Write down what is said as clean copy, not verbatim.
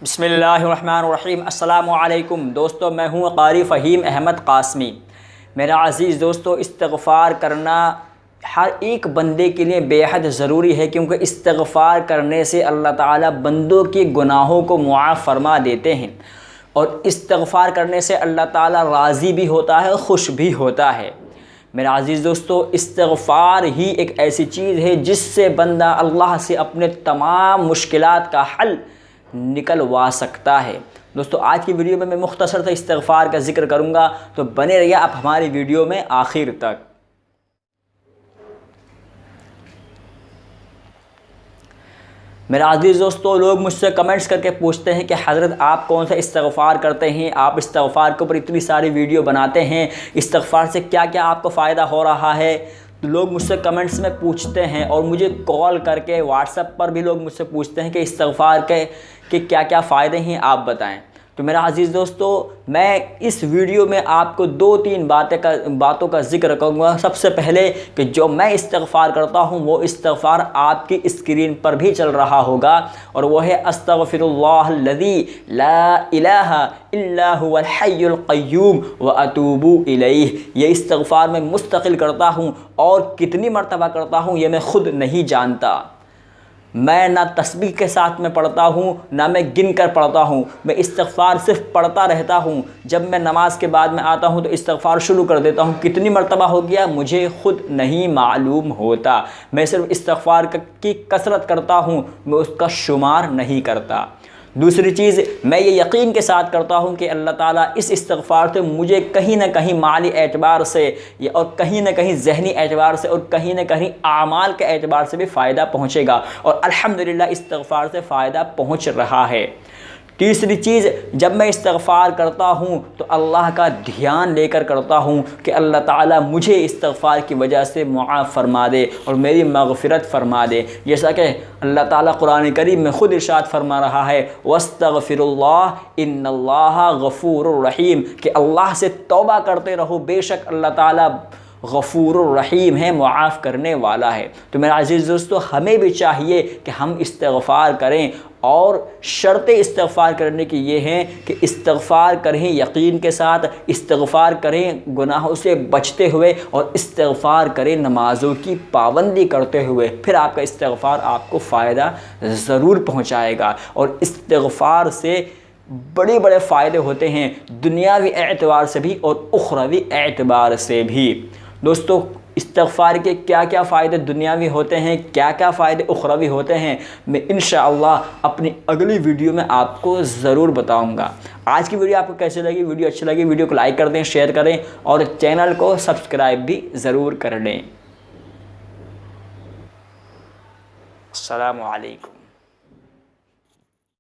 बिस्मिल्लाहिर्रहमानिर्रहीम। अस्सलामु अलैकुम दोस्तों, मैं हूँ क़ारी फ़हीम अहमद क़ासमी। मेरा अज़ीज़ दोस्तों, इस्तिग़फ़ार करना हर एक बंदे के लिए बेहद ज़रूरी है, क्योंकि इस्तिग़फ़ार करने से अल्लाह ताला बंदों के गुनाहों को मुआफ़ फ़रमा देते हैं और इस्तिग़फ़ार करने से अल्लाह ताला राज़ी भी होता है, खुश भी होता है। मेरा अज़ीज़ दोस्तों, इस्तिग़फ़ार ही एक ऐसी चीज़ है जिससे बंदा अल्लाह से अपने तमाम मुश्किलात का हल निकलवा सकता है। दोस्तों, आज की वीडियो में मैं मुख्तसर से इस्तिग़फ़ार का ज़िक्र करूँगा, तो बने रहिए आप हमारी वीडियो में आखिर तक। मेरा अज़ीज़ दोस्तों, लोग मुझसे कमेंट्स करके पूछते हैं कि हज़रत आप कौन सा इस्तिग़फ़ार करते हैं, आप इस्तिग़फ़ार के ऊपर इतनी सारी वीडियो बनाते हैं, इस्तिग़फ़ार से क्या क्या आपको फ़ायदा हो रहा है। तो लोग मुझसे कमेंट्स में पूछते हैं और मुझे कॉल करके व्हाट्सएप पर भी लोग मुझसे पूछते हैं कि इस्तिग़फ़ार के क्या क्या फ़ायदे हैं, आप बताएं। तो मेरा अज़ीज़ दोस्तों, मैं इस वीडियो में आपको दो तीन बातों का ज़िक्र करूँगा। सबसे पहले कि जो मैं इस्तिग़फ़ार करता हूँ वो इस्तिग़फ़ार आपकी स्क्रीन पर भी चल रहा होगा, और वो है अस्तग़फ़िरुल्लाहल्लज़ी ला इलाहा इल्ला हुवल हय्युल क़य्यूम व अतूबु इलैह। ये इस्तिग़फ़ार मैं मुस्तक़िल करता हूँ और कितनी मरतबा करता हूँ ये मैं ख़ुद नहीं जानता। मैं ना तस्बीह के साथ में पढ़ता हूँ, ना मैं गिन कर पढ़ता हूँ। मैं इस्तिग़फ़ार सिर्फ़ पढ़ता रहता हूँ। जब मैं नमाज़ के बाद में आता हूँ तो इस्तिग़फ़ार शुरू कर देता हूँ। कितनी मरतबा हो गया मुझे ख़ुद नहीं मालूम होता। मैं सिर्फ़ इस्तिग़फ़ार की कसरत करता हूँ, मैं उसका शुमार नहीं करता। दूसरी चीज़, मैं ये यकीन के साथ करता हूँ कि अल्लाह ताला इस इस्तिग़फ़ार से मुझे कहीं ना कहीं माली एतबार से और कहीं ना कहीं ज़हनी एतबार से और कहीं ना कहीं आमाल के एतबार से भी फ़ायदा पहुँचेगा, और अल्हम्दुलिल्लाह इस्तिग़फ़ार से फ़ायदा पहुँच रहा है। तीसरी चीज़, जब मैं इस्तिग़फ़ार करता हूँ तो अल्लाह का ध्यान लेकर करता हूँ कि अल्लाह ताला मुझे इस्तिग़फ़ार की वजह से मुआफ़ फ़रमा दे और मेरी मग़फ़िरत फ़रमा दे। जैसा कि अल्लाह ताला कुरान करीम में ख़ुद इरशाद फ़रमा रहा है, वस्तग़फ़िरुल्लाह इन्नल्लाहा गफ़ूरुर रहीम, कि अल्लाह से तौबा करते रहो, बेशक अल्लाह ताला गफ़ूरुर रहीम है, मुआफ़ करने वाला है। तो मेरा अज़ीज़ दोस्तों, हमें भी चाहिए कि हम इस्तिग़फ़ार करें, और शर्त इस्तिग़फ़ार करने की ये हैं कि इस्तिग़फ़ार करें यकीन के साथ, इस्तिग़फ़ार करें गुनाहों से बचते हुए, और इस्तिग़फ़ार करें नमाज़ों की पाबंदी करते हुए। फिर आपका इस्तिग़फ़ार आपको फ़ायदा ज़रूर पहुँचाएगा, और इस्तिग़फ़ार से बड़े बड़े फ़ायदे होते हैं, दुनियावी एतबार से भी और उख़रवी एतबार से भी। दोस्तों, इस्तिग़फ़ार के क्या क्या फ़ायदे दुनियावी होते हैं, क्या क्या फ़ायदे उख़रवी होते हैं, मैं इंशाअल्लाह अपनी अगली वीडियो में आपको ज़रूर बताऊंगा। आज की वीडियो आपको कैसी लगी? वीडियो अच्छी लगी वीडियो को लाइक कर दें, शेयर करें, और चैनल को सब्सक्राइब भी ज़रूर कर लें। अस्सलामु अलैकुम।